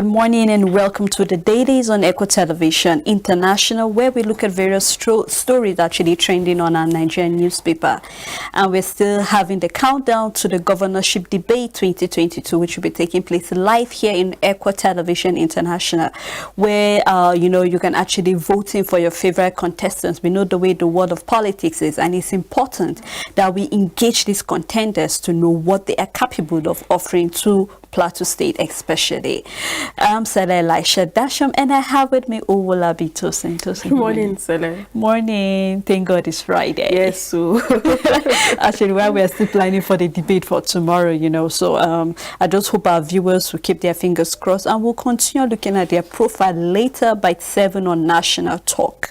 Good morning and welcome to the Dailies on Echo Television International, where we look at various stories actually trending on our Nigerian newspaper. And we're still having the countdown to the governorship debate 2022, which will be taking place live here in Echo Television International, where you can actually vote in for your favorite contestants. We know the way the world of politics is, and it's important that we engage these contenders to know what they are capable of offering to Plateau State especially. I'm Sele Elisha Dasham, and I have with me Owolabi Tosin. Good morning, Sele. Morning. Thank God it's Friday. Yes, so actually, while we're still planning for the debate for tomorrow, so I just hope our viewers will keep their fingers crossed, and we'll continue looking at their profile later by 7 on National Talk.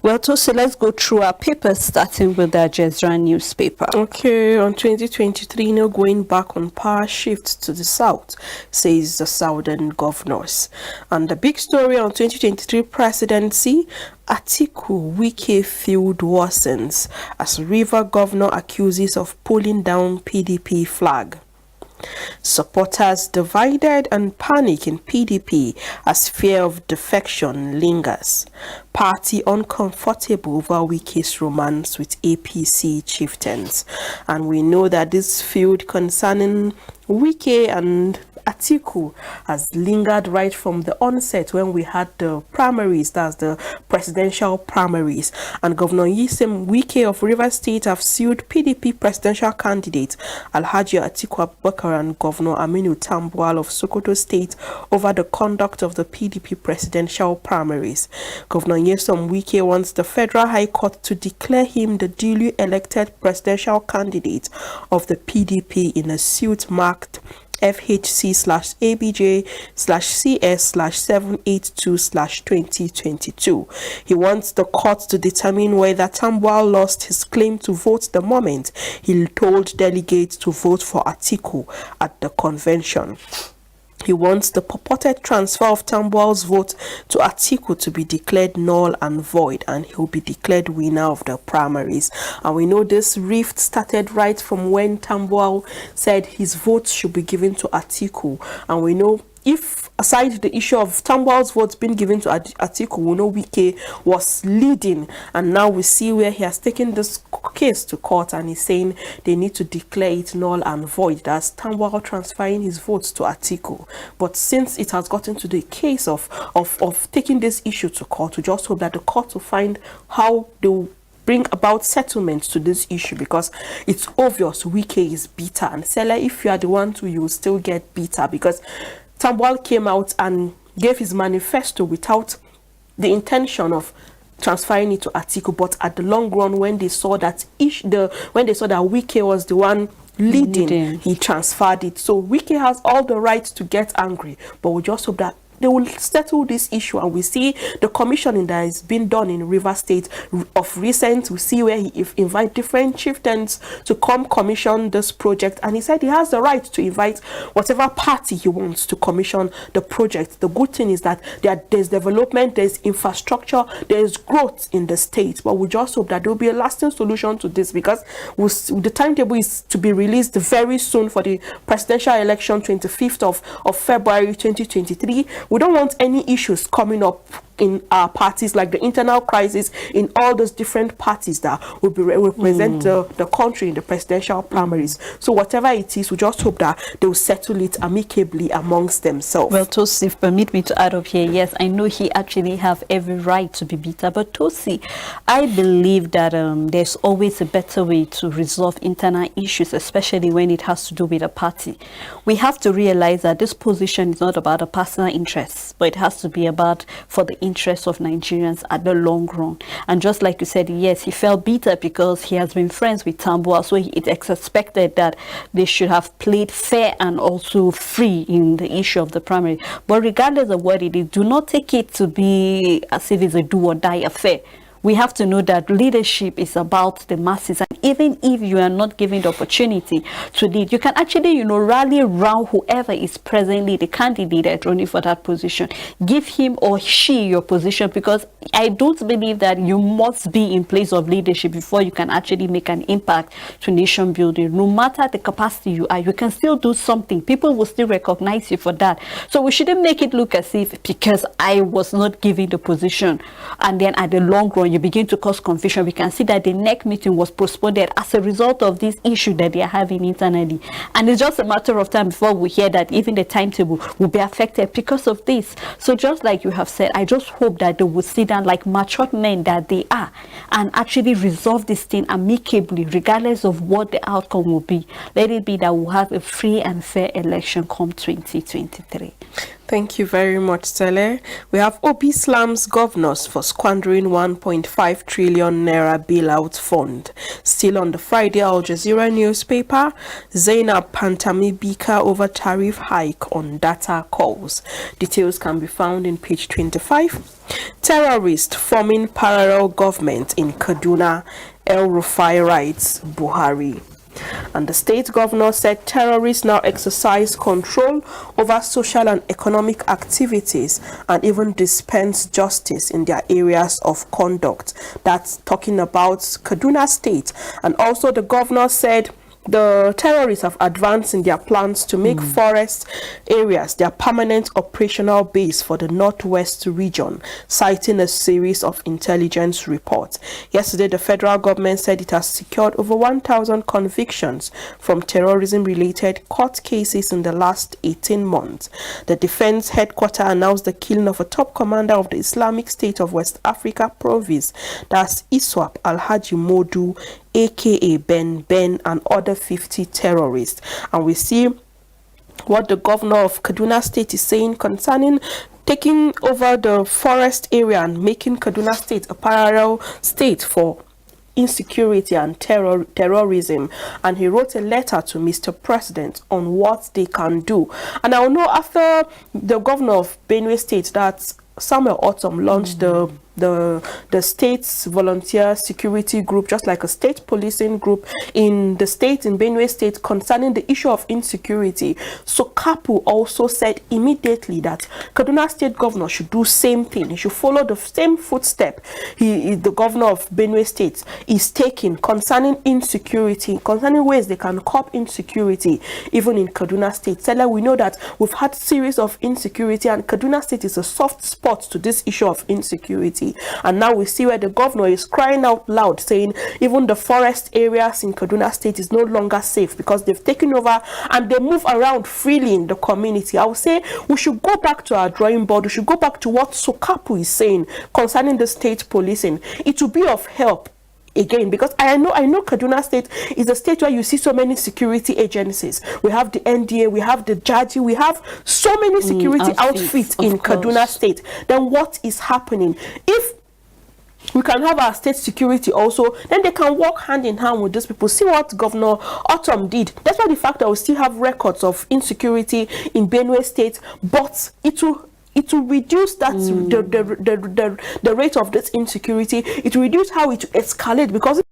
Well, Tosin, let's go through our papers, starting with the Jezreel newspaper. Okay, on 2023, now going back on power shift to the south, says the southern governors. And the big story on 2023 presidency, Atiku Wike feud worsens as River governor accuses of pulling down PDP flag. Supporters divided and panic in PDP as fear of defection lingers. Party uncomfortable over Wike's romance with APC chieftains. And we know that this feud concerning Wike and Atiku has lingered right from the onset when we had the primaries, that's the presidential primaries. And Governor Nyesom Wike of Rivers State have sued PDP presidential candidate Alhaji Atiku Abubakar and Governor Aminu Tambuwal of Sokoto State over the conduct of the PDP presidential primaries. Governor Nyesom Wike wants the Federal High Court to declare him the duly elected presidential candidate of the PDP in a suit marked FHC/ABJ/CS/782/2022. He wants the court to determine whether Tambuwal lost his claim to vote the moment he told delegates to vote for Atiku at the convention. He wants the purported transfer of Tambuwal's vote to Atiku to be declared null and void, and he'll be declared winner of the primaries. And we know this rift started right from when Tambuwal said his vote should be given to Atiku. And we know, if aside the issue of Tambuwal's votes being given to Atiku, we know Wike was leading, and now we see where he has taken this case to court and he's saying they need to declare it null and void. That's Tambuwal transferring his votes to Atiku. But since it has gotten to the case of taking this issue to court, we just hope that the court will find how they will bring about settlements to this issue, because it's obvious Wike is bitter. And Sela, if you are the one to, you will still get bitter, because Tambuwal came out and gave his manifesto without the intention of transferring it to Atiku, but at the long run, when they saw that Wike was the one leading, he transferred it. So Wike has all the right to get angry, but we just hope that they will settle this issue. And we see the commissioning that has been done in River State of recent. We see where he invite different chieftains to come commission this project, and he said he has the right to invite whatever party he wants to commission the project. The good thing is that there's development, there's infrastructure, there's growth in the state, but we just hope that there will be a lasting solution to this, because the timetable is to be released very soon for the presidential election, 25th of February 2023. We don't want any issues coming up in our parties, like the internal crisis in all those different parties that will represent the country in the presidential primaries. So whatever it is, we just hope that they will settle it amicably amongst themselves. Well, Tosi, permit me to add up here. Yes, I know he actually have every right to be bitter, but Tosi, I believe that there's always a better way to resolve internal issues, especially when it has to do with a party. We have to realize that this position is not about a personal interest, but it has to be about for the interests of Nigerians at the long run. And just like you said, yes, he felt bitter because he has been friends with Tambuwal, so it's expected that they should have played fair and also free in the issue of the primary. But regardless of what it is, do not take it to be as if it's a do or die affair. we have to know that leadership is about the masses, and even if you are not given the opportunity to lead, you can actually, rally around whoever is presently the candidate that's running for that position. Give him or she your position, because I don't believe that you must be in place of leadership before you can actually make an impact to nation building. No matter the capacity you are, you can still do something. People will still recognize you for that. So we shouldn't make it look as if because I was not given the position, and then at the long run you begin to cause confusion. We can see that the next meeting was postponed as a result of this issue that they are having internally, and it's just a matter of time before we hear that even the timetable will be affected because of this. So just like you have said, I just hope that they will sit down like matured men that they are and actually resolve this thing amicably, regardless of what the outcome will be. Let it be that we'll have a free and fair election come 2023. Thank you very much, Tele. We have Obi slams governors for squandering 1.5 trillion naira bailout fund. Still on the Friday Al Jazeera newspaper, Zainab Pantami Bika over tariff hike on data calls. Details can be found in page 25. Terrorist forming parallel government in Kaduna, El Rufai writes Buhari. And the state governor said terrorists now exercise control over social and economic activities and even dispense justice in their areas of conduct. That's talking about Kaduna State. And also the governor said the terrorists have advanced in their plans to make forest areas their permanent operational base for the Northwest region, citing a series of intelligence reports. Yesterday, the federal government said it has secured over 1,000 convictions from terrorism-related court cases in the last 18 months. The defense headquarters announced the killing of a top commander of the Islamic State of West Africa province, that's ISWAP Alhaji Modu, aka Ben, and other 50 terrorists. And we see what the governor of Kaduna State is saying concerning taking over the forest area and making Kaduna State a parallel state for insecurity and terrorism. And he wrote a letter to Mr. President on what they can do. And I know after the governor of Benue State, that Samuel Autumn launched the state's volunteer security group, just like a state policing group in the state, in Benue State, concerning the issue of insecurity. So Kapu also said immediately that Kaduna State governor should do same thing. He should follow the same footstep the governor of Benue State is taking concerning insecurity, concerning ways they can curb insecurity even in Kaduna State. Sela, we know that we've had series of insecurity, and Kaduna State is a soft spot to this issue of insecurity. And now we see where the governor is crying out loud, saying even the forest areas in Kaduna State is no longer safe because they've taken over and they move around freely in the community. I would say we should go back to our drawing board. We should go back to what Sokapu is saying concerning the state policing. It will be of help again, because I know Kaduna State is a state where you see so many security agencies. We have the NDA, we have the Jaji, we have so many security outfits in Kaduna State. Then what is happening? If we can have our state security also, then they can work hand in hand with these people. See what Governor Autumn did. That's why the fact that we still have records of insecurity in Benue State, but it will reduce that the rate of this insecurity. It will reduce how it escalates, because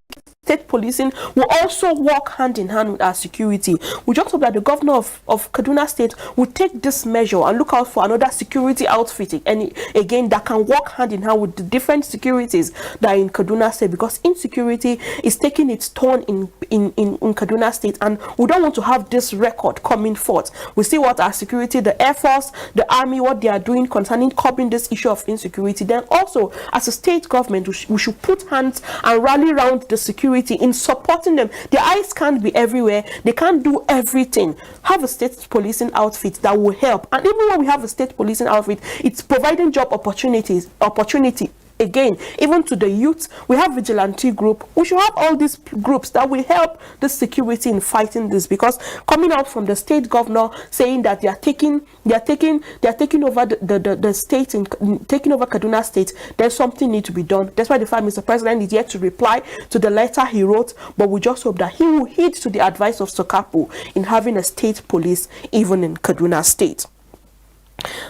state policing will also work hand in hand with our security. We just hope that the governor of Kaduna State will take this measure and look out for another security outfit, and again that can work hand in hand with the different securities that are in Kaduna State, because insecurity is taking its toll in Kaduna State, and we don't want to have this record coming forth. We see what our security, the Air Force, the Army, what they are doing concerning curbing this issue of insecurity. Then also as a state government, we should put hands and rally around the security in supporting them. Their eyes can't be everywhere. They can't do everything. Have a state policing outfit that will help. And even when we have a state policing outfit, it's providing job opportunity again, even to the youth. We have vigilante group. We should have all these groups that will help the security in fighting this, because coming out from the state governor saying that they are taking over the state, and taking over Kaduna State, there's something need to be done. That's why the fact Mr. President is yet to reply to the letter he wrote, but we just hope that he will heed to the advice of Sokapu in having a state police even in Kaduna State.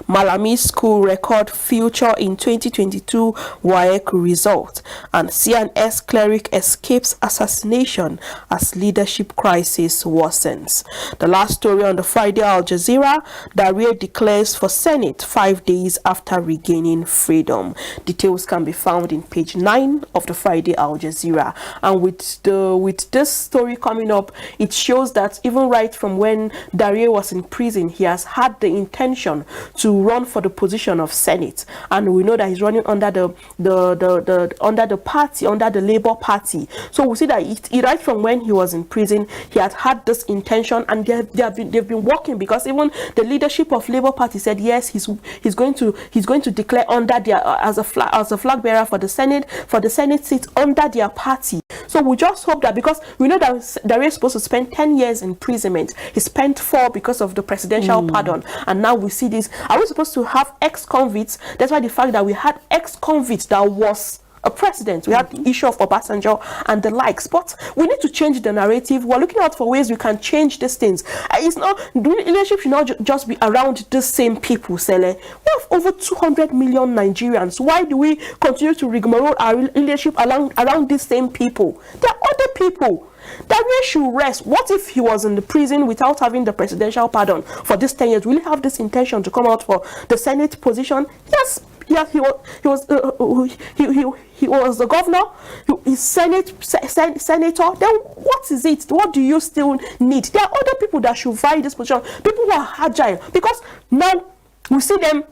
Malami School record future in 2022 WAEC result, and CNS cleric escapes assassination as leadership crisis worsens. The last story on the Friday Al Jazeera, Daria declares for Senate 5 days after regaining freedom. Details can be found in page 9 of the Friday Al Jazeera. And with this story coming up, it shows that even right from when Daria was in prison, he has had the intention to run for the position of Senate, and we know that he's running under the party, under the Labour Party. So we see that right from when he was in prison, he had this intention, and they've been working, because even the leadership of Labour Party said yes, he's going to declare under their as a flag bearer for the Senate seat under their party. So we just hope that, because we know that Daria is supposed to spend 10 years in imprisonment, he spent 4 because of the presidential pardon, and now we see this. Are we supposed to have ex-convicts? That's why the fact that we had ex-convicts that was a president, we had the issue of Obasanjo and the likes, but we need to change the narrative. We're looking out for ways we can change these things. It's not, leadership should not just be around the same people, Sele. We have over 200 million Nigerians. Why do we continue to rigmarole our leadership around these same people? There are other people. Daria should rest. What if he was in the prison without having the presidential pardon for this 10 years? Will he have this intention to come out for the Senate position? Yes. Yeah, he was the governor, he's senator. Then what is it? What do you still need? There are other people that should vie this position, people who are agile, because now we see them.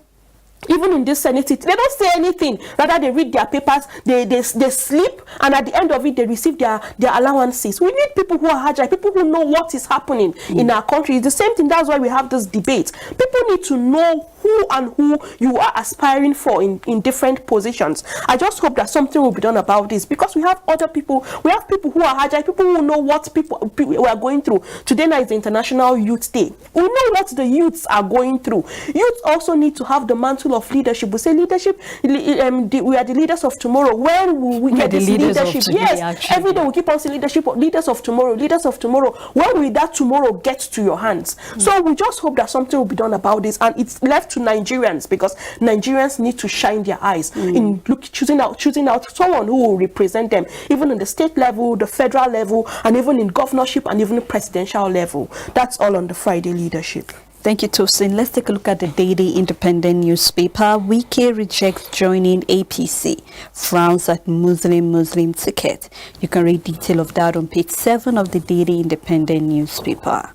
Even in this Senate, they don't say anything. Rather, they read their papers, they sleep, and at the end of it, they receive their allowances. We need people who are agile, people who know what is happening in our country. It's the same thing. That's why we have this debate. People need to know who you are aspiring for in different positions. I just hope that something will be done about this, because we have other people. We have people who are agile, people who know what people we are going through. Today night is the International Youth Day. We know what the youths are going through. Youth also need to have the mantle of leadership. We say leadership, we are the leaders of tomorrow. When will we get this leadership? Yes, every day we keep on saying leadership, leaders of tomorrow, leaders of tomorrow. When will that tomorrow get to your hands? So we just hope that something will be done about this, and it's left to Nigerians, because Nigerians need to shine their eyes in choosing out someone who will represent them, even in the state level, the federal level, and even in governorship and even the presidential level. That's all on the Friday leadership. Thank you, Tosin. Let's take a look at the Daily Independent newspaper. Wike rejects joining APC, frowns at Muslim ticket. You can read detail of that on page 7 of the Daily Independent newspaper.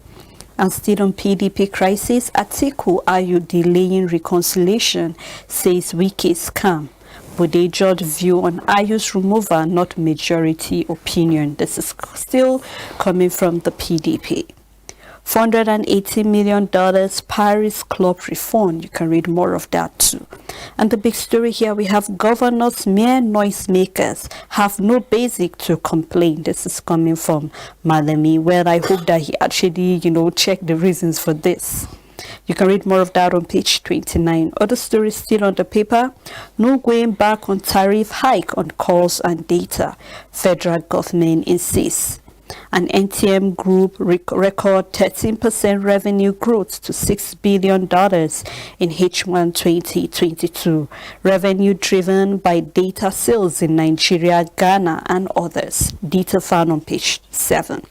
And still on PDP crisis, Atiku Ayu delaying reconciliation, says Wike's scam. Bode George view on Ayu's removal, not majority opinion. This is still coming from the PDP. $480 million Paris Club refund. You can read more of that too. And the big story here, we have governors, mere noisemakers, have no basic to complain. This is coming from Malami, where I hope that he actually, check the reasons for this. You can read more of that on page 29. Other stories still on the paper. No going back on tariff hike on calls and data. Federal government insists. An NTM group record 13% revenue growth to $6 billion in H1 2022. Revenue driven by data sales in Nigeria, Ghana, and others. Data found on page 7.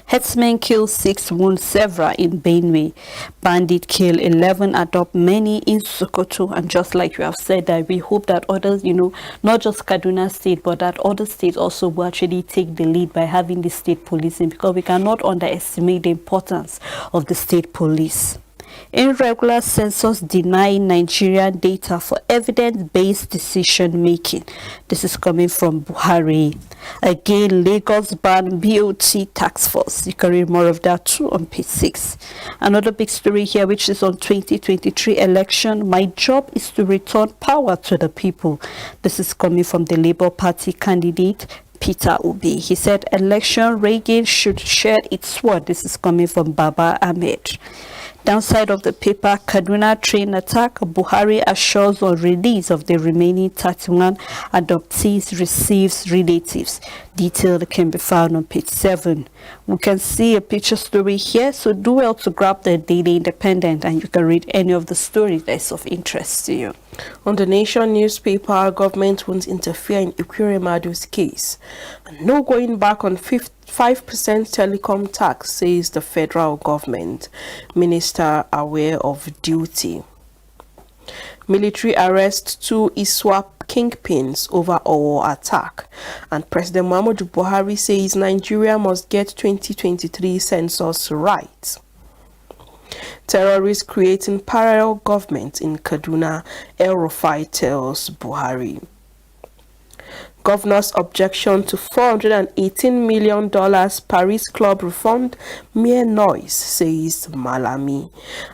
Herdsmen kill 6, wound several in Benue. Bandit kill 11, adopt many in Sokoto. And just like you have said, that we hope that others, not just Kaduna State, but that other states also will actually take the lead by having the state policing, because we cannot underestimate the importance of the state police. Irregular census denying Nigerian data for evidence-based decision-making. This is coming from Buhari. Again, Lagos ban BOT tax force. You can read more of that too on page 6. Another big story here, which is on 2023 election. My job is to return power to the people. This is coming from the Labour Party candidate, Peter Obi. He said election rigging should shed its sword. This is coming from Baba Ahmed. Downside of the paper, Kaduna train attack. Buhari assures on release of the remaining 31 adoptees receives relatives. Detail can be found on page 7. We can see a picture story here, so do well to grab the Daily Independent and you can read any of the stories that is of interest to you. On the Nation newspaper, government won't interfere in Ikwiremadu's case. No going back on 5% telecom tax, says the federal government. Minister aware of duty. Military arrest 2 ISWAP kingpins over Owo attack. And President Muhammadu Buhari says Nigeria must get 2023 census right. Terrorists creating parallel government in Kaduna, El-Rufai tells Buhari. Governor's objection to $418 million Paris Club refund, mere noise, says Malami.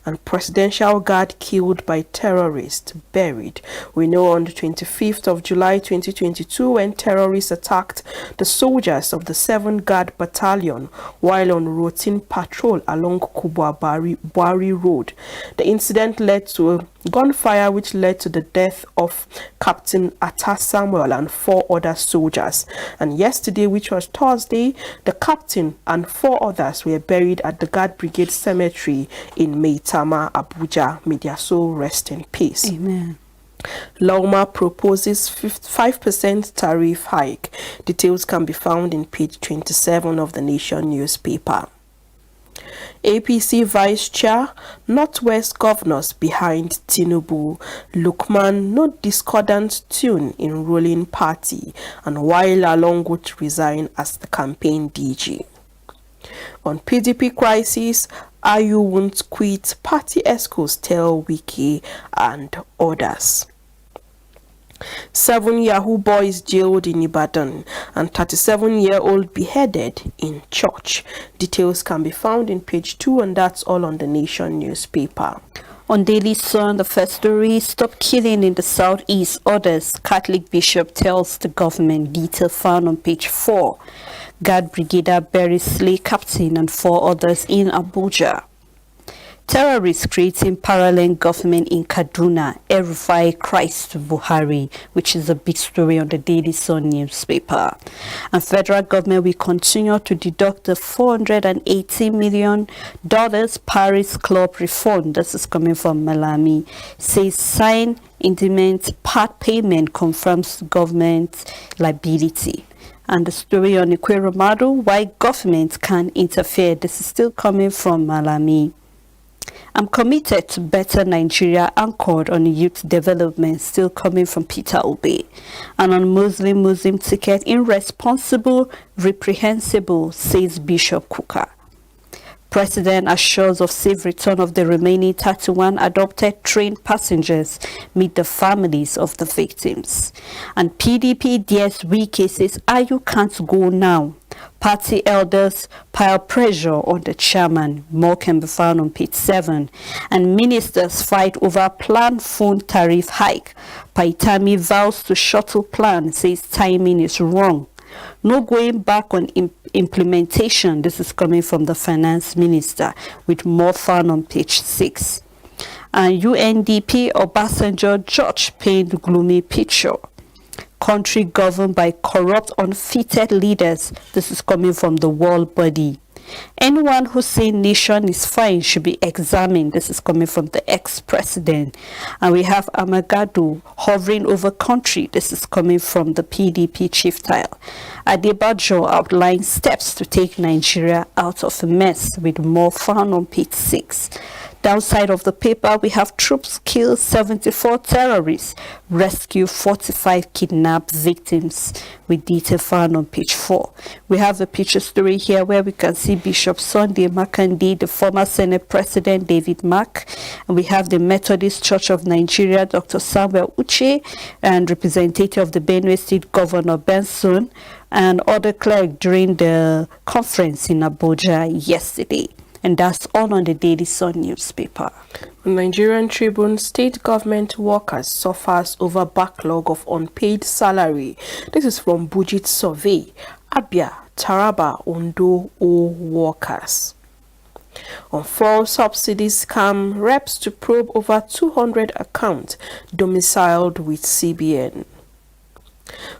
And presidential guard killed by terrorists, buried. We know on the 25th of July 2022 when terrorists attacked the soldiers of the 7th Guard Battalion while on routine patrol along Kubwa-Bari Road. The incident led to a gunfire which led to the death of Captain Atta Samuel and 4 other soldiers. And yesterday, which was Thursday, the captain and 4 others were buried at the Guard Brigade Cemetery in Maitama, Abuja. May their soul rest in peace. Amen. Lauma proposes 5% tariff hike. Details can be found in page 27 of the Nation newspaper. APC Vice Chair, Northwest Governors behind Tinubu. Lukman, no discordant tune in ruling party, and while along would resign as the campaign DG. On PDP crisis, Ayu won't quit, party escorts tell Wiki and others. 7 Yahoo boys jailed in Ibadan and 37-year-old beheaded in church. Details can be found in page 2, and that's all on the Nation newspaper. On Daily Sun, the first story, stop killing in the southeast. Orders, Catholic bishop tells the government. Detail found on page 4. Guard Brigadier buries slay captain and 4 others in Abuja. Terrorists creating parallel government in Kaduna. El-Rufai cries to Buhari, which is a big story on the Daily Sun newspaper. And federal government will continue to deduct the $480 million Paris Club refund. This is coming from Malami. Says sign intimate part payment confirms government liability. And the story on Ikwiremadu, why government can interfere. This is still coming from Malami. I'm committed to better Nigeria, anchored on youth development, still coming from Peter Obi. And on Muslim ticket, irresponsible, reprehensible, says Bishop Kuka. President assures of safe return of the remaining 31 adopted train passengers, meet the families of the victims. And PDP DS Wike says, Ayu can't go now. Party elders pile pressure on the chairman. More can be found on page 7. And ministers fight over planned phone tariff hike. Paitami vows to shuttle plan, says timing is wrong. No going back on implementation. This is coming from the finance minister, with more found on page 6. And UNDP Obasanjo George paint gloomy picture. Country governed by corrupt, unfitted leaders. This is coming from the world body. Anyone who says nation is fine should be examined. This is coming from the ex-president. And we have Amagadu hovering over country. This is coming from the PDP chief tile. Adebajo outlines steps to take Nigeria out of a mess, with more found on page 6. Downside of the paper, we have troops kill 74 terrorists, rescue 45 kidnapped victims, with detail found on page 4. We have a picture story here where we can see Bishop Sunday Makandi, the former Senate President David Mack, and we have the Methodist Church of Nigeria, Dr. Samuel Uche, and representative of the Benue State Governor Benson, and other clerics during the conference in Abuja yesterday. And that's all on the Daily Sun newspaper. Nigerian Tribune, state government workers suffers over backlog of unpaid salary. This is from Budget Survey. Abia, Taraba, Ondo, O workers. On fuel subsidies scam, reps to probe over 200 accounts domiciled with CBN.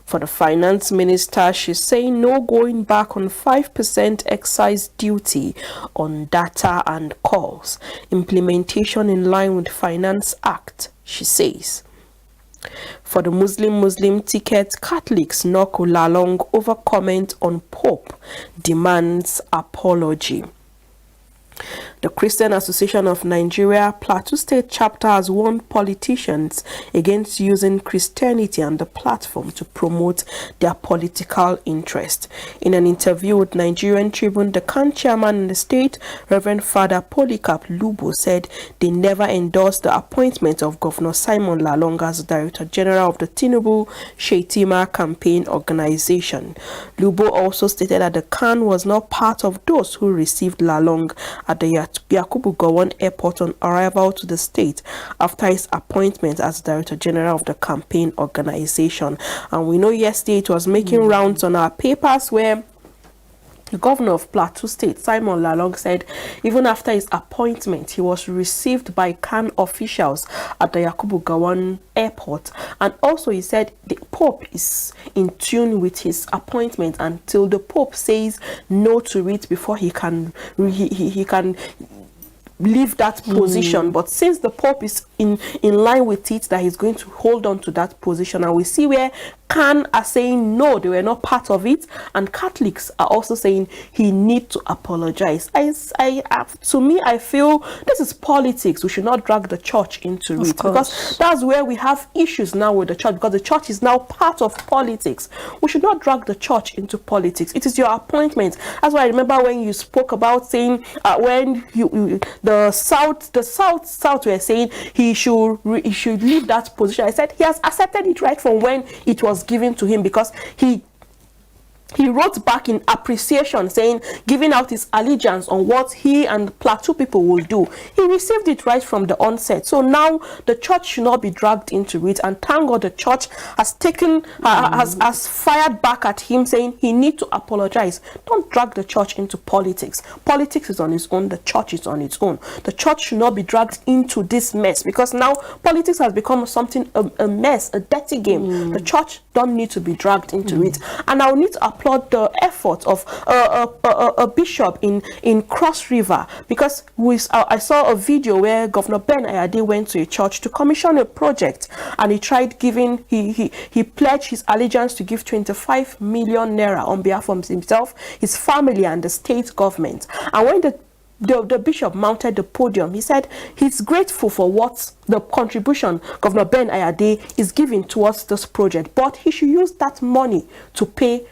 For the finance minister, she's saying no going back on 5% excise duty on data and calls. Implementation in line with Finance Act, she says. For the Muslim ticket, Catholics knock Lalong over comment on Pope, demands apology. The Christian Association of Nigeria Plateau State chapter has warned politicians against using Christianity and the platform to promote their political interest. In an interview with Nigerian Tribune, the CAN chairman in the state, Reverend Father Polycarp Lubo, said they never endorsed the appointment of Governor Simon Lalong as Director General of the Tinubu Shetima Campaign Organization. Lubo also stated that the CAN was not part of those who received Lalong at the Yakubu Gowon Airport on arrival to the state after his appointment as Director General of the campaign organization. And we know yesterday it was making rounds on our papers where the governor of Plateau State, Simon Lalong, said even after his appointment, he was received by CAN officials at the Yakubu Gowon Airport. And also he said the Pope is in tune with his appointment until the Pope says no to it before he can leave that position. But since the Pope is in line with it, that he's going to hold on to that position. And we see where CAN are saying no, they were not part of it, and Catholics are also saying he needs to apologize. To me, I feel this is politics. We should not drag the church into it, because that's where we have issues now with the church, because the church is now part of politics. We should not drag the church into politics. It is your appointment. That's why I remember when you spoke about saying when the South were saying he should leave that position. I said he has accepted it right from when it was given to him, because he wrote back in appreciation, saying, giving out his allegiance on what he and Plateau people will do. He received it right from the onset. So now the church should not be dragged into it. And thank God the church has taken, has fired back at him, saying he needs to apologize. Don't drag the church into politics. Politics is on its own. The church is on its own. The church should not be dragged into this mess, because now politics has become something, a mess, a dirty game. The church don't need to be dragged into it. And I will need to applaud the effort of a bishop in Cross River, because I saw a video where Governor Ben Ayade went to a church to commission a project, and he tried giving, he pledged his allegiance to give 25 million naira on behalf of himself, his family, and the state government. And when the bishop mounted the podium, he said he's grateful for what the contribution Governor Ben Ayade is giving towards this project, but he should use that money to pay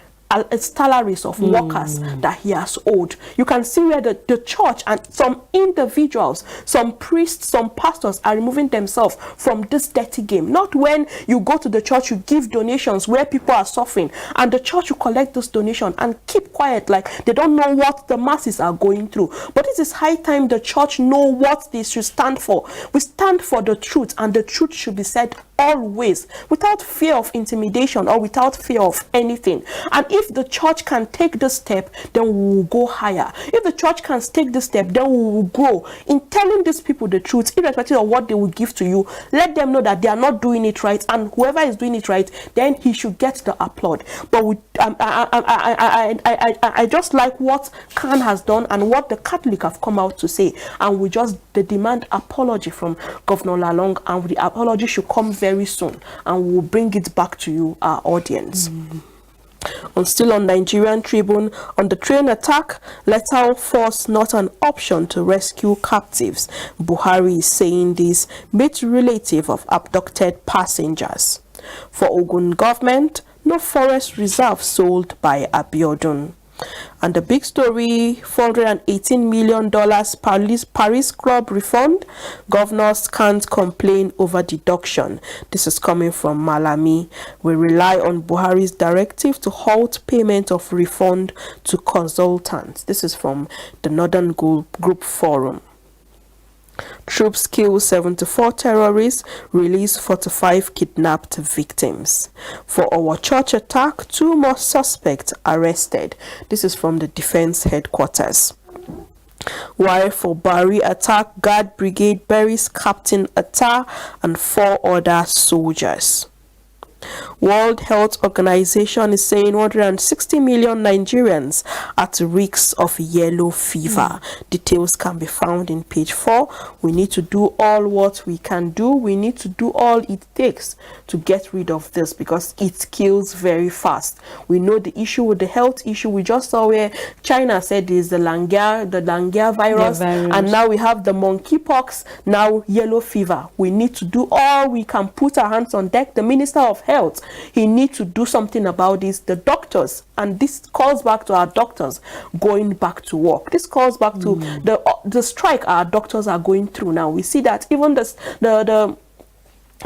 salaries of workers that he has owed. You can see where the church and some individuals, some priests, some pastors are removing themselves from this dirty game. Not when you go to the church, you give donations where people are suffering, and the church will collect those donations and keep quiet like they don't know what the masses are going through. But it is high time the church know what they should stand for. We stand for the truth, and the truth should be said always, without fear of intimidation or without fear of anything. And if the church can take this step, then we will go higher. If the church can take this step, then we will grow in telling these people the truth, irrespective of what they will give to you. Let them know that they are not doing it right, and whoever is doing it right, then he should get the applaud. But I just like what CAN has done and what the Catholic have come out to say, and we just demand apology from Governor Lalong, and the apology should come very soon, and we'll bring it back to you, our audience. And still on Nigerian Tribune, on the train attack, lethal force not an option to rescue captives. Buhari is saying this, meet relative of abducted passengers. For Ogun government, no forest reserve sold by Abiodun. And the big story, $418 million Paris Club refund. Governors can't complain over deduction. This is coming from Malami. We rely on Buhari's directive to halt payment of refund to consultants. This is from the Northern Group Forum. Troops kill 74 terrorists, release 45 kidnapped victims. For our church attack, 2 more suspects arrested. This is from the Defense Headquarters. While for Bari attack, Guard Brigade buries Captain Atta and 4 other soldiers. World Health Organization is saying 160 million Nigerians at risk of yellow fever. Details can be found in page 4. We need to do all what we can do. We need to do all it takes to get rid of this because it kills very fast. We know the issue with the health issue. We just saw where China said is the Langia virus, and now we have the monkeypox, now yellow fever. We need to do all we can, put our hands on deck. The Minister of Health, he needs to do something about this. The doctors, and this calls back to our doctors going back to work. This calls back to the strike our doctors are going through now. We see that even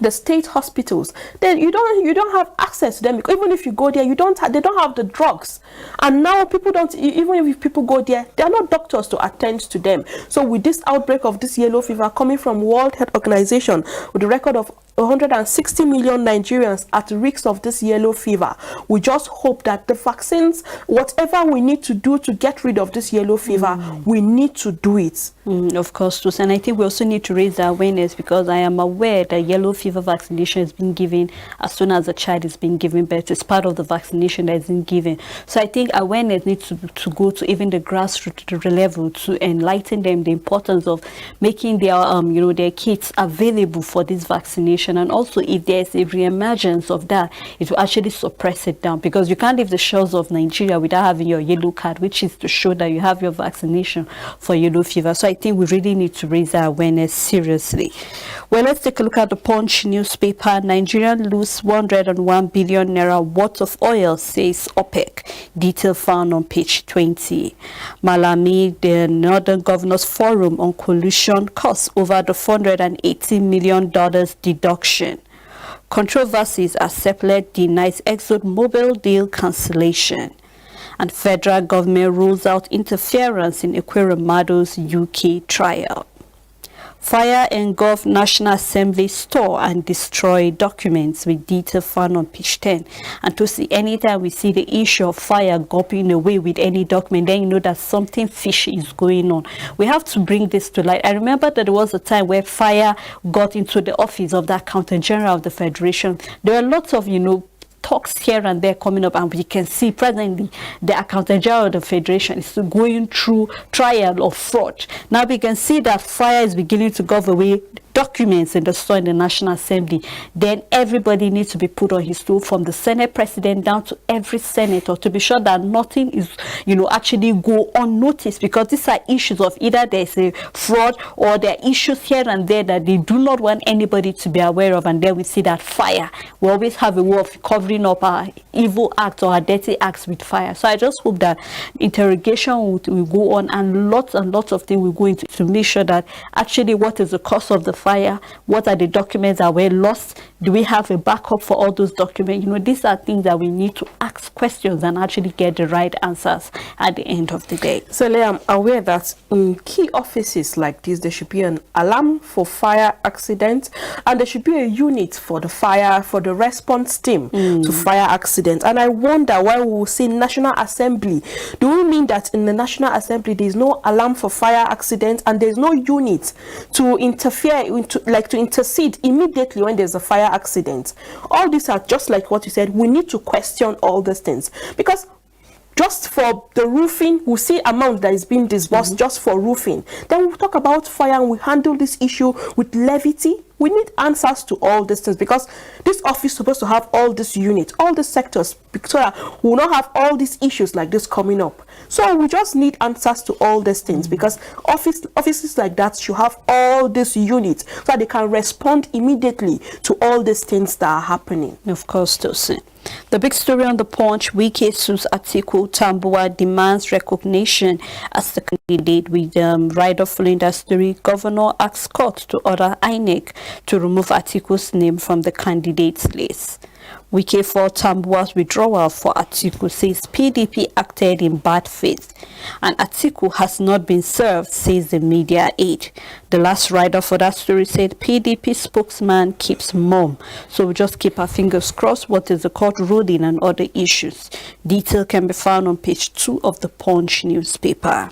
the state hospitals, then you don't have access to them. Even if you go there, they don't have the drugs. And now people don't, even if people go there, there are not doctors to attend to them. So with this outbreak of this yellow fever coming from World Health Organization, with a record of 160 million Nigerians at risk of this yellow fever, we just hope that the vaccines, whatever we need to do to get rid of this yellow fever, we need to do it. Of course, too. And I think we also need to raise the awareness, because I am aware that yellow fever vaccination is being given as soon as a child is being given birth. It's part of the vaccination that is being given. So I think awareness needs to go to even the grassroots level to enlighten them the importance of making their their kids available for this vaccination. And also, if there's a re-emergence of that, it will actually suppress it down, because you can't leave the shores of Nigeria without having your yellow card, which is to show that you have your vaccination for yellow fever. So I think we really need to raise our awareness seriously. Well, let's take a look at the Punch newspaper. Nigeria lose 101 billion naira worth of oil, says OPEC. Detail found on page 20. Malami, the Northern Governors Forum on collusion costs over the $480 million deduction. Controversies as Seplet denies ExxonMobil deal cancellation. And federal government rules out interference in Ekweremado's UK trial. Fire engulfed National Assembly store and destroy documents, with detail found on page 10. And to see, anytime we see the issue of fire gulping away with any document, then you know that something fishy is going on. We have to bring this to light. I remember that there was a time where fire got into the office of the Accountant General of the Federation. There are lots of, talks here and there coming up, and we can see presently the Accountant General of the Federation is going through trial of fraud. Now we can see that fire is beginning to go away documents in the store in the National Assembly. Then everybody needs to be put on his stool, from the Senate President down to every senator, to be sure that nothing is, actually go unnoticed, because these are issues of either there's a fraud or there are issues here and there that they do not want anybody to be aware of. And then we see that fire, we always have a way of covering up our evil acts or our dirty acts with fire. So I just hope that interrogation will go on, and lots of things will go into to make sure that actually what is the cause of the fire, what are the documents that were lost, do we have a backup for all those documents? These are things that we need to ask questions and actually get the right answers at the end of the day. So I'm aware that in key offices like this, there should be an alarm for fire accidents, and there should be a unit for the response team to fire accidents. And I wonder why we will say National Assembly. Do we mean that in the National Assembly there is no alarm for fire accidents and there is no unit to interfere, to intercede immediately when there's a fire accident? All these are just like what you said. We need to question all these things, because just for the roofing, we see amount that is being disbursed just for roofing. Then we talk about fire and we handle this issue with levity. We need answers to all these things, because this office is supposed to have all these units, all these sectors, so that we will not have all these issues like this coming up. So we just need answers to all these things, because offices like that should have all these units so that they can respond immediately to all these things that are happening. Of course, Tosin. The big story on the Punch: Wike sues Atiku, Tambuwal demands recognition as the candidate. With rider following that story, Governor asks court to order INEC to remove Atiku's name from the candidates list. Wike for Tambuwal's withdrawal for Atiku, says PDP acted in bad faith, and Atiku has not been served, says the media aide. The last rider for that story said PDP spokesman keeps mum. So we just keep our fingers crossed what is the court ruling and other issues. Detail can be found on page 2 of the Punch newspaper.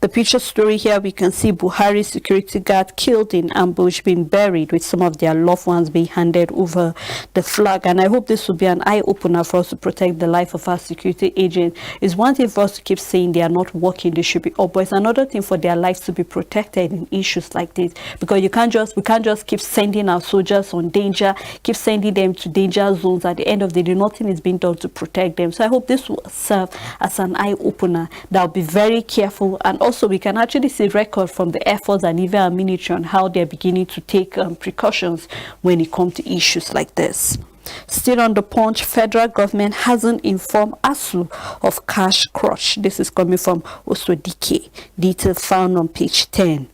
The picture story here, we can see Buhari security guard killed in ambush, being buried with some of their loved ones being handed over the flag. And I hope this will be an eye-opener for us to protect the life of our security agents. It's one thing for us to keep saying they are not working, they should be up, but it's another thing for their lives to be protected in issues like this, because we can't just keep sending our soldiers on danger, keep sending them to danger zones. At the end of the day, nothing is being done to protect them. So I hope this will serve as an eye-opener that will be very careful, and also we can actually see record from the efforts and even our military on how they're beginning to take precautions when it comes to issues like this. Still on the Punch, federal government hasn't informed ASU of cash crush. This is coming from Osodike. Detail found on page 10.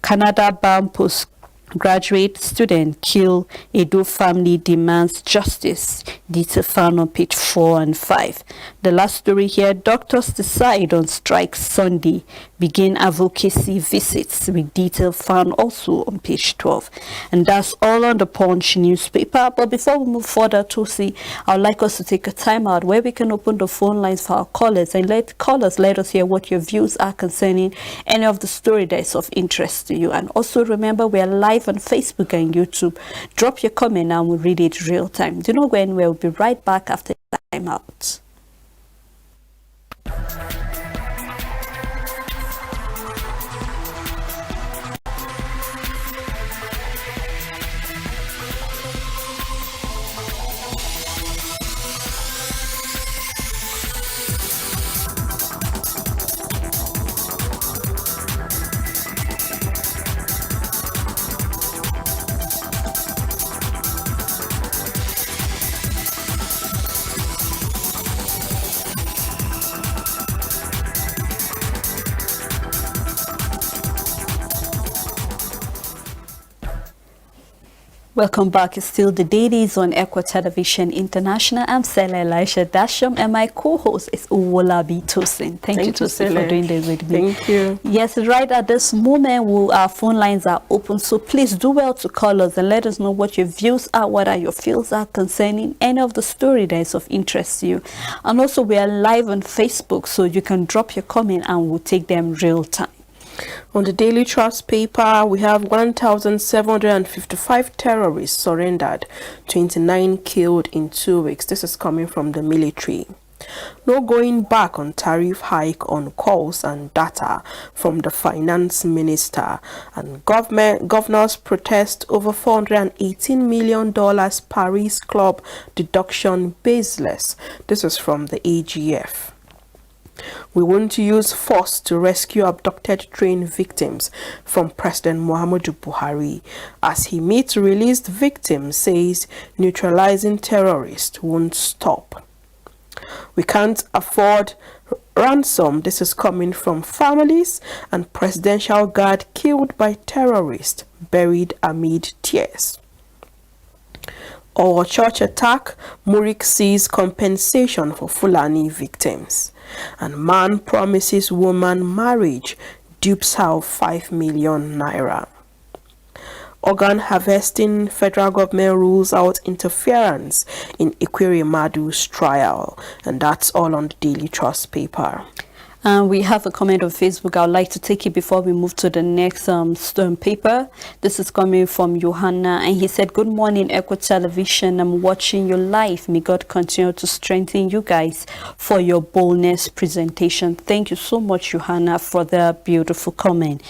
Canada-bound postgraduate student kill. Edo family demands justice. Detail found on page 4 and 5. The last story here, doctors decide on strike Sunday. Begin advocacy visits, with detail found also on page 12. And that's all on the Punch newspaper. But before we move further, Tosi, I would like us to take a time out where we can open the phone lines for our callers and let us hear what your views are concerning any of the story that is of interest to you. And also remember, we are live on Facebook and YouTube. Drop your comment and we'll read it real time. Do not go anywhere. We'll be right back after the time out. Welcome back. It's still the Dailies on Echo Television International. I'm Sela Elisha Dasham, and my co-host is Uwolabi Tosin. Thank you, Tosin, for doing this with me. Thank you. Yes, right at this moment, our phone lines are open, so please do well to call us and let us know what your views are, what are your feels are concerning any of the story that is of interest to you. And also, we are live on Facebook, so you can drop your comment and we'll take them real time. On the Daily Trust paper, we have 1,755 terrorists surrendered, 29 killed in 2 weeks. This is coming from the military. No going back on tariff hike on calls and data from the finance minister. And governors protest over $418 million Paris Club deduction baseless. This is from the AGF. We want to use force to rescue abducted train victims from President Muhammadu Buhari. As he meets released victims, says neutralizing terrorists won't stop. We can't afford ransom. This is coming from families. And presidential guard killed by terrorists buried amid tears. Or church attack, Murik sees compensation for Fulani victims. And man promises woman marriage, dupes her 5 million naira. Organ harvesting, federal government rules out interference in Madu's trial. And that's all on the Daily Trust paper. And we have a comment on Facebook. I would like to take it before we move to the next paper. This is coming from Johanna, and he said, "Good morning, Echo Television. I'm watching you live. May God continue to strengthen you guys for your boldness presentation." Thank you so much, Johanna, for the beautiful comment.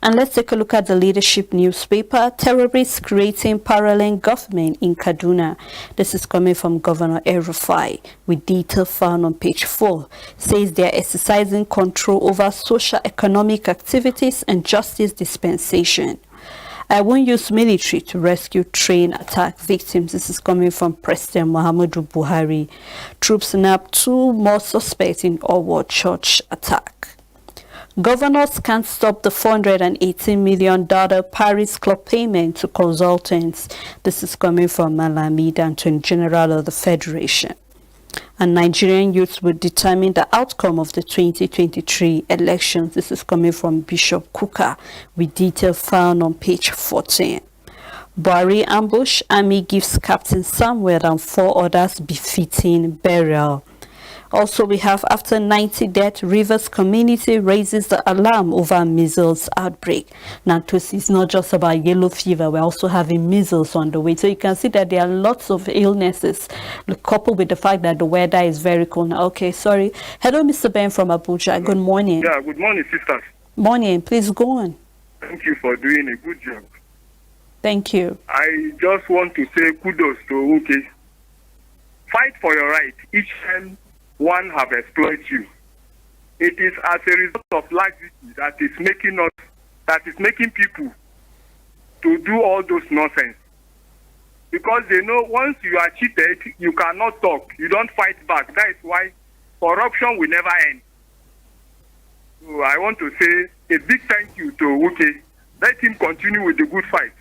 And let's take a look at the Leadership newspaper. Terrorists creating parallel government in Kaduna. This is coming from Governor El-Rufai, with detail found on page 4. Says they are exercising control over socio-economic activities and justice dispensation. I won't use military to rescue train attack victims. This is coming from President Muhammadu Buhari. Troops nabbed 2 more suspects in Owo church attack. Governors can't stop the $418 million Paris Club payment to consultants. This is coming from Malamida, Attorney General of the Federation. And Nigerian youths will determine the outcome of the 2023 elections. This is coming from Bishop Kuka, with detail found on page 14. Buhari ambush, army gives Captain Samuel and 4 others befitting burial. Also, we have after 90 deaths, Rivers community raises the alarm over measles outbreak. Now, it's not just about yellow fever. We're also having measles on the way. So you can see that there are lots of illnesses coupled with the fact that the weather is very cold. Okay, sorry. Hello, Mr. Ben from Abuja. Good morning. Yeah, good morning, sisters. Morning. Please go on. Thank you for doing a good job. Thank you. I just want to say kudos to Uke. Fight for your right each time one have exploited you. It is as a result of laxity that is making people to do all those nonsense. Because they know once you are cheated, you cannot talk. You don't fight back. That is why corruption will never end. So I want to say a big thank you to Uke. Let him continue with the good fight.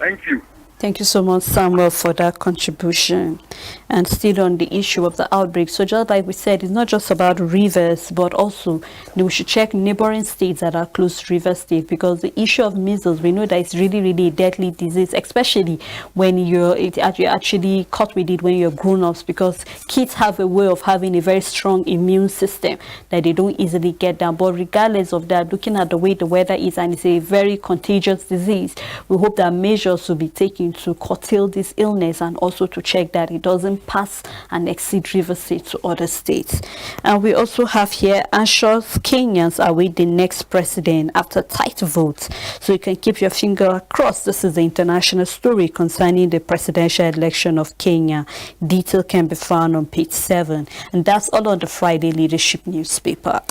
Thank you. Thank you so much, Samuel, for that contribution. And still on the issue of the outbreak. So just like we said, it's not just about Rivers, but also we should check neighboring states that are close to Rivers State, because the issue of measles, we know that it's really, really a deadly disease, especially when you're actually caught with it when you're grown-ups, because kids have a way of having a very strong immune system that they don't easily get down. But regardless of that, looking at the way the weather is, and it's a very contagious disease, we hope that measures will be taken to curtail this illness and also to check that it doesn't pass and exceed River State to other states. And we also have here anxious Kenyans await the next president after tight votes. So you can keep your finger crossed. This is the international story concerning the presidential election of Kenya. Detail can be found on page 7. And that's all on the Friday Leadership newspaper.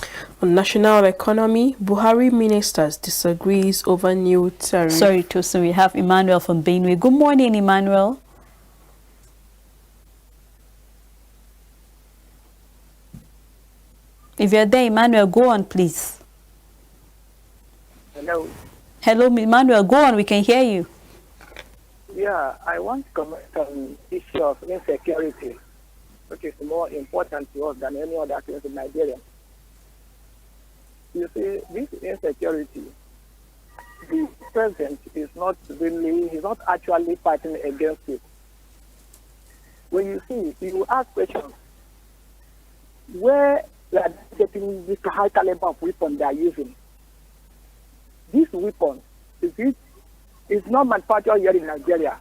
On national economy, Buhari ministers disagrees over new tariff. Sorry, Tosin, we have Emmanuel from Benue. Good morning, Emmanuel. If you're there, Emmanuel, go on, please. Hello. Hello, Emmanuel, go on. We can hear you. Yeah, I want to comment on the issue of insecurity, which is more important to us than any other things in Nigeria. You see, this insecurity, the president is not really, he's not actually fighting against it. When you see, you ask questions, where they are getting this high caliber of weapon they are using? This weapon, is not manufactured here in Nigeria.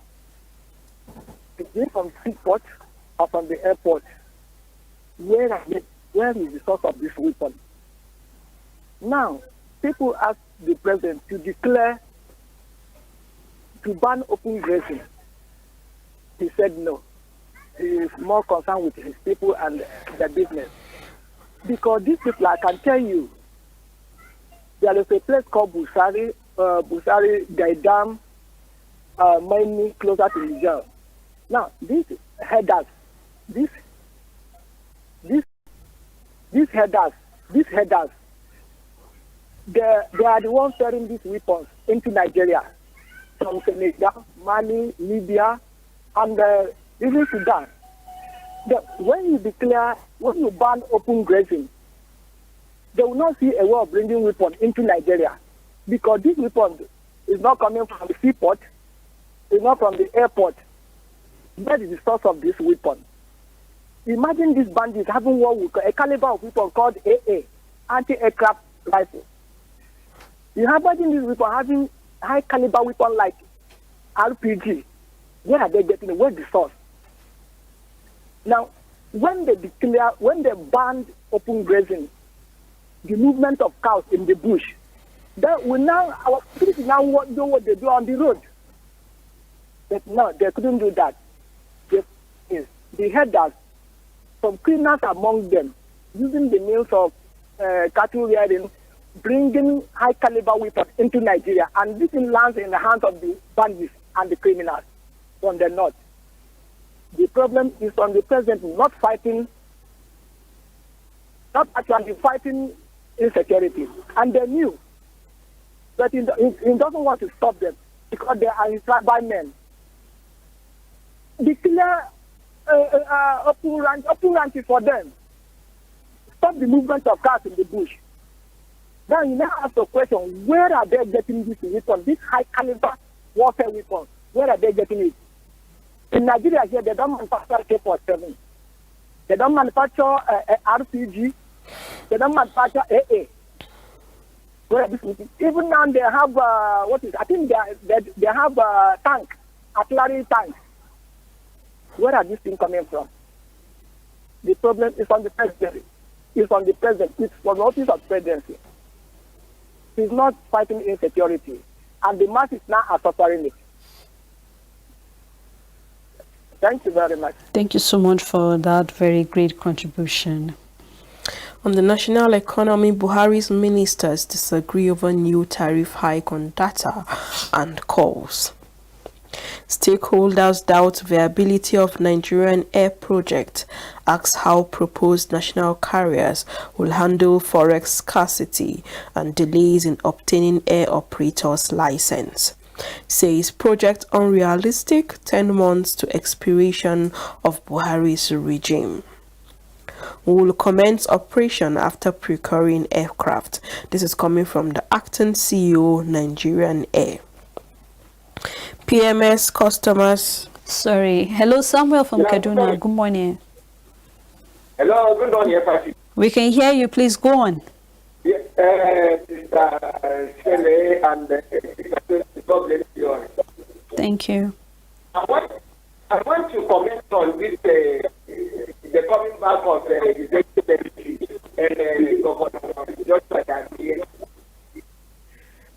It's from seaport or from the airport. Where is the source of this weapon? Now, people ask the president to declare, to ban open grazing. He said no. He is more concerned with his people and their business. Because these people, I can tell you, there is a place called Busari, Gaidam, mainly closer to Niger. Now, these headers, they are the ones selling these weapons into Nigeria, from Senegal, Mali, Libya, and even Sudan. When you ban open grazing, they will not see a way of bringing weapons into Nigeria, because this weapon is not coming from the seaport, it's not from the airport. That is the source of this weapon. Imagine these bandits having what we call a caliber of weapon called AA, anti-aircraft rifle. You imagine this weapon having high caliber weapon like RPG. Where are they getting it? Where's the source? Now, when they banned open grazing, the movement of cows in the bush, our security now do what they do on the road. But no, they couldn't do that. They had that some criminals among them, using the means of cattle rearing, bringing high caliber weapons into Nigeria, and this lands in the hands of the bandits and the criminals from the north. The problem is on the president not actually fighting insecurity. And they knew that he doesn't want to stop them because they are his tribal men. Declare open ranches for them. Stop the movement of cars in the bush. Then you now ask the question, where are they getting this weapon, this high caliber warfare weapon? Where are they getting it? In Nigeria here, they don't manufacture K-47. They don't manufacture RPG. They don't manufacture AA. Even now they have I think they have tank, artillery tank. Where are these things coming from? The problem is on the president. It's on the president. It's from the office of presidency. He's not fighting insecurity, and the masses now are suffering it. Thank you very much. Thank you so much for that very great contribution. On the national economy, Buhari's ministers disagree over new tariff hike on data and calls. Stakeholders doubt viability of Nigerian air project, asks how proposed national carriers will handle forex scarcity and delays in obtaining air operators license. Says project unrealistic, 10 months to expiration of Buhari's regime. Will commence operation after procuring aircraft. This is coming from the acting CEO, Nigerian Air. PMS customers. Sorry. Hello, Samuel from Kaduna. Good morning. Hello, good morning, everybody. We can hear you. Please go on. Yes, Shele and God bless you all. Thank you. I want to comment on this, the coming back of the executive and governor, just like I'm here.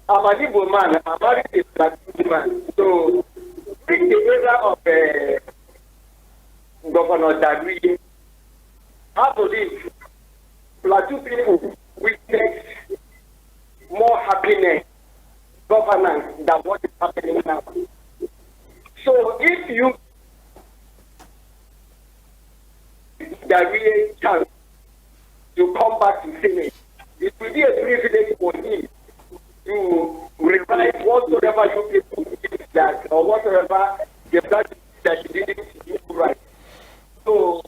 I'm an Igbo man, I'm married to a Plateau man. So, in the era of Governor Dagri, I believe Plateau people witness more happiness, governance than what is happening now. So, if you Dagri chance to come back to Senate, it will be a privilege for him to rewrite whatsoever you people did that or whatever the that he didn't do right. So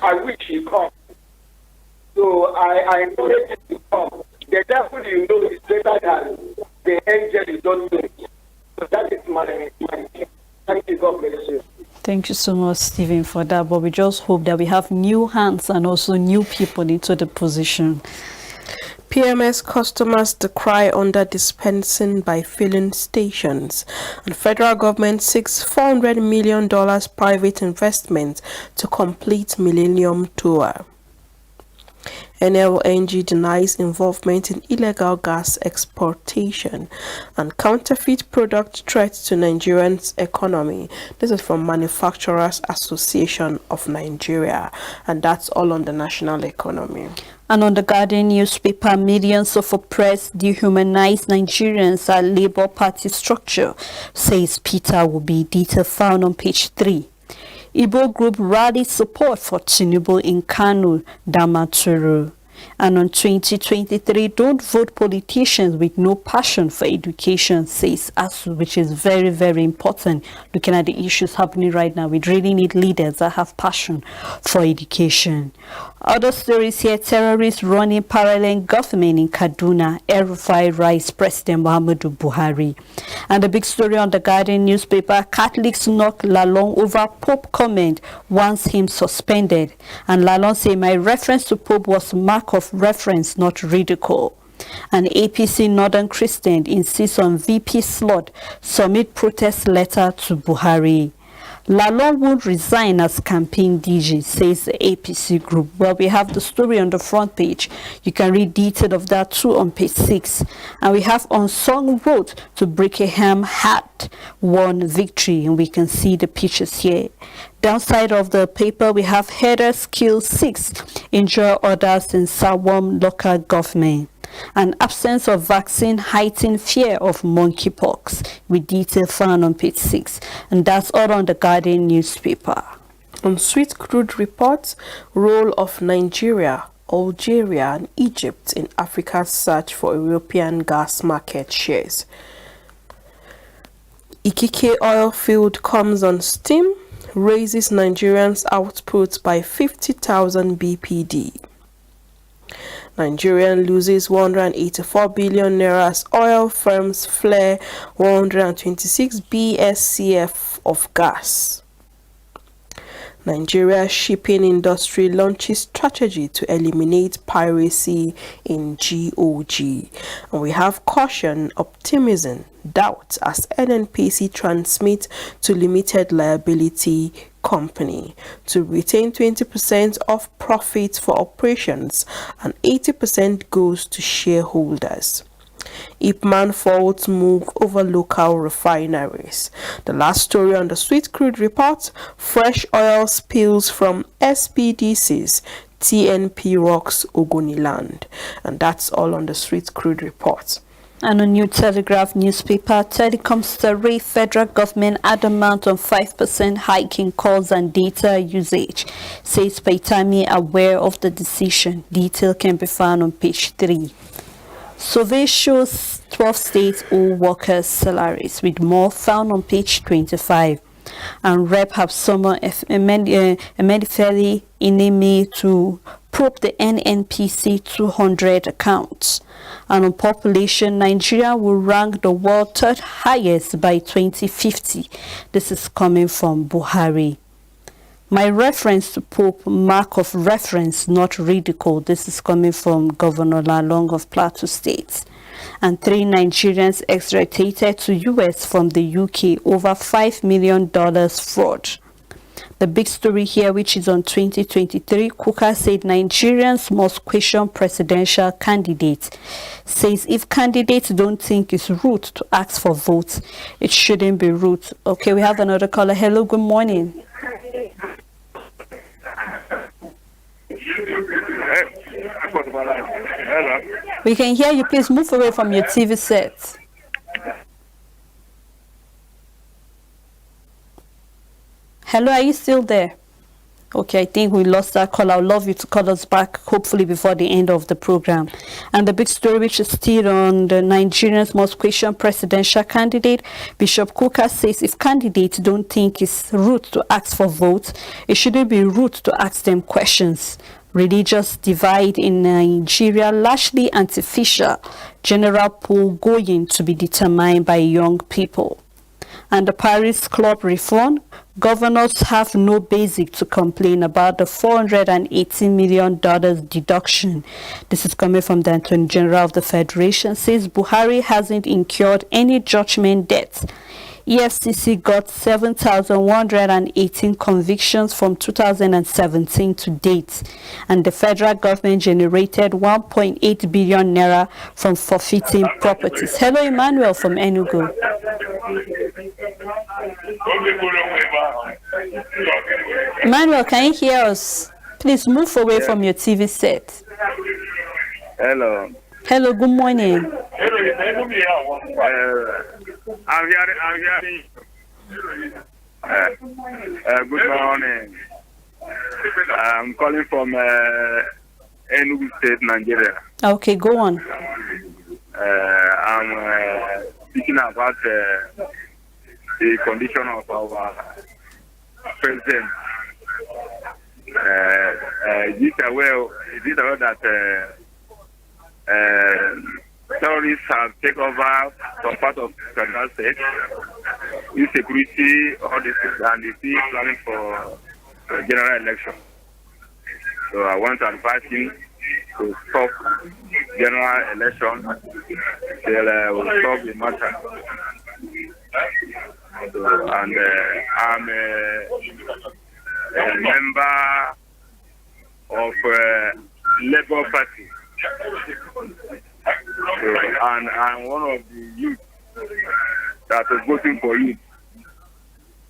I wish he come. So I encourage him to come. The devil you know is better than the angel you don't know. So that is my thank you, God bless you. Thank you so much, Stephen, for that. But we just hope that we have new hands and also new people into the position. PMS customers decry under dispensing by filling stations, and federal government seeks $400 million private investment to complete Millennium Tour. NLNG denies involvement in illegal gas exportation, and counterfeit product threats to Nigerians' economy. This is from Manufacturers Association of Nigeria, and that's all on the national economy. And on the Guardian newspaper, millions of oppressed, dehumanized Nigerians are Labour Party structure, says Peter will be detail found on page 3. Igbo group rallied support for Tinubu in Kano, Damaturu. And on 2023, don't vote politicians with no passion for education, says ASU, which is very, very important. Looking at the issues happening right now, we really need leaders that have passion for education. Other stories here, terrorists running parallel government in Kaduna, El-Rufai rise President Muhammadu Buhari. And the big story on the Guardian newspaper, Catholics knock Lalong over Pope comment, wants him suspended. And Lalong say, my reference to Pope was mark of reference, not ridicule. An APC Northern Christian insists on VP slot, submit protest letter to Buhari. Lalong won't resign as campaign DG, says the APC group. Well, we have the story on the front page. You can read detail of that too on page 6. And we have Unsung Road to Brickham had won victory, and we can see the pictures here. Downside of the paper, we have headers kill 6, injure others in Sawam local government. An absence of vaccine heightened fear of monkeypox, with detail found on page 6. And that's all on the Guardian newspaper. On Sweet Crude reports, role of Nigeria, Algeria and Egypt in Africa's search for European gas market shares. Ikike oil field comes on stream, raises Nigerians' output by 50,000 BPD. Nigerian loses 184 billion naira as oil firms flare 126 BSCF of gas. Nigeria's shipping industry launches strategy to eliminate piracy in GOG. And we have caution, optimism, doubt as NNPC transmits to limited liability company to retain 20% of profits for operations and 80% goes to shareholders. Ipman faults move over local refineries. The last story on the Sweet Crude report, fresh oil spills from SPDC's TNP rocks Ogoniland. And that's all on the Sweet Crude report. And a New Telegraph newspaper, telecoms tariff, federal government adamant on 5% hike in calls and data usage. Says Paitami aware of the decision. Detail can be found on page 3. Survey shows 12 states owe workers' salaries, with more found on page 25. And Rep have summoned Emedifeli Ineme to probe the NNPC 200 accounts. And on population, Nigeria will rank the world third highest by 2050. This is coming from Buhari. My reference to Pope, mark of reference, not ridicule. This is coming from Governor Lalong of Plateau State. And 3 Nigerians extradited to US from the UK over $5 million fraud. The big story here, which is on 2023, Kuka said Nigerians must question presidential candidates. Says if candidates don't think it's rude to ask for votes, it shouldn't be rude. Okay, we have another caller. Hello, good morning. Hello. We can hear you. Please move away from your TV set. Hello, are you still there? Okay, I think we lost that call. I would love you to call us back, hopefully before the end of the program. And the big story, which is still on the Nigerians must question presidential candidate, Bishop Kuka says if candidates don't think it's rude to ask for votes, it shouldn't be rude to ask them questions. Religious divide in Nigeria largely artificial. General poll going to be determined by young people. And the Paris Club reform, governors have no basis to complain about the $418 million deduction. This is coming from the Attorney General of the Federation, says Buhari hasn't incurred any judgment debts. EFCC got 7,118 convictions from 2017 to date, and the federal government generated 1.8 billion naira from forfeiting properties. Hello, Emmanuel from Enugu. Emmanuel, can you hear us? Please move away from your TV set. Hello. Hello, good morning. I'm hearing. Good morning. I'm calling from Enugu State, Nigeria. Okay, go on. I'm speaking about the condition of our president. Is it aware that terrorists have taken over some part of Federal State, insecurity, all this, and they see planning for general election. So I want to advise him to stop general election till we'll solve the matter. So, and I'm a member of Labour Party. And I'm one of the youth that is voting for you.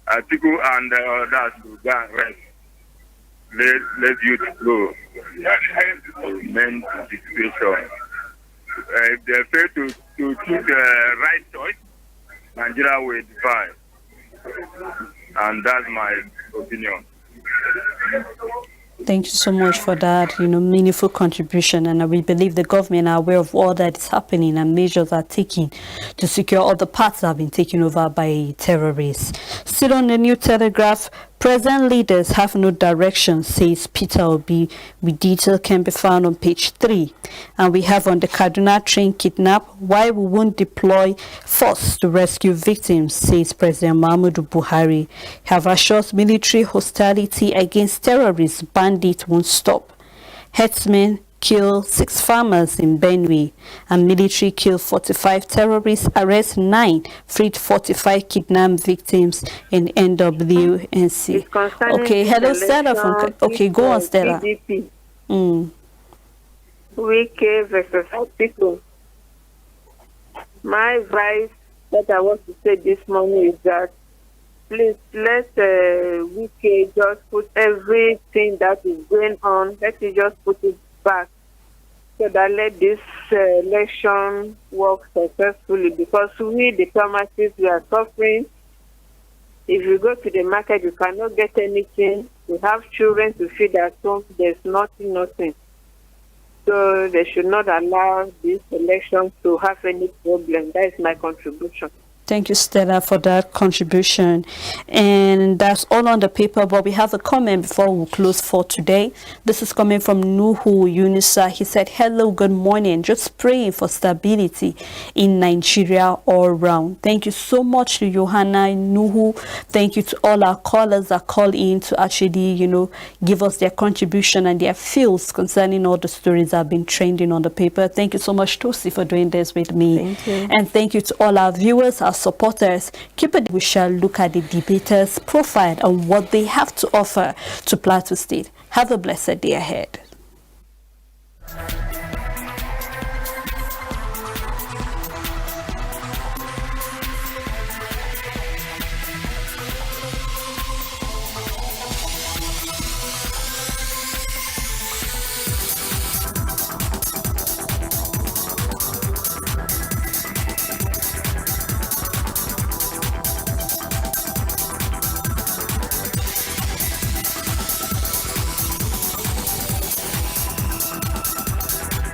Atiku and others to go and rest. Let youth go to mend the situation. If they fail to choose the right choice, Nigeria will divide. And that's my opinion. Thank you so much for that, meaningful contribution. And we believe the government are aware of all that is happening and measures are taken to secure all the parts that have been taken over by terrorists. Still on the New Telegraph, Present leaders have no direction, says Peter Obi. With detail can be found on page 3. And we have on the Kaduna train kidnap, why we won't deploy force to rescue victims, says President Muhammadu Buhari. Have assured military hostility against terrorists, bandits won't stop. Herdsmen kill 6 farmers in Benue, and military kill 45 terrorists, arrest 9, freed 45 kidnapped victims in NWNC. Okay, hello Stella from. Okay, go on Stella. PDP. Wike versus Atiku. My advice that I want to say this morning is that please let Wike just put everything that is going on. Let it just put it back, so that let this election work successfully, because we, the farmers, we are suffering. If you go to the market, you cannot get anything. We have children to feed at home. There's nothing. So they should not allow this election to have any problem. That is my contribution. Thank you, Stella, for that contribution. And that's all on the paper, but we have a comment before we close for today. This is coming from Nuhu Yunusa. He said, hello, good morning. Just praying for stability in Nigeria all round. Thank you so much to Johanna Nuhu. Thank you to all our callers that call in to actually, give us their contribution and their feels concerning all the stories that have been trending on the paper. Thank you so much, Tosi, for doing this with me. Thank you. And thank you to all our viewers, our supporters. Keep it. We shall look at the debaters' profile and what they have to offer to Plateau State. Have a blessed day ahead.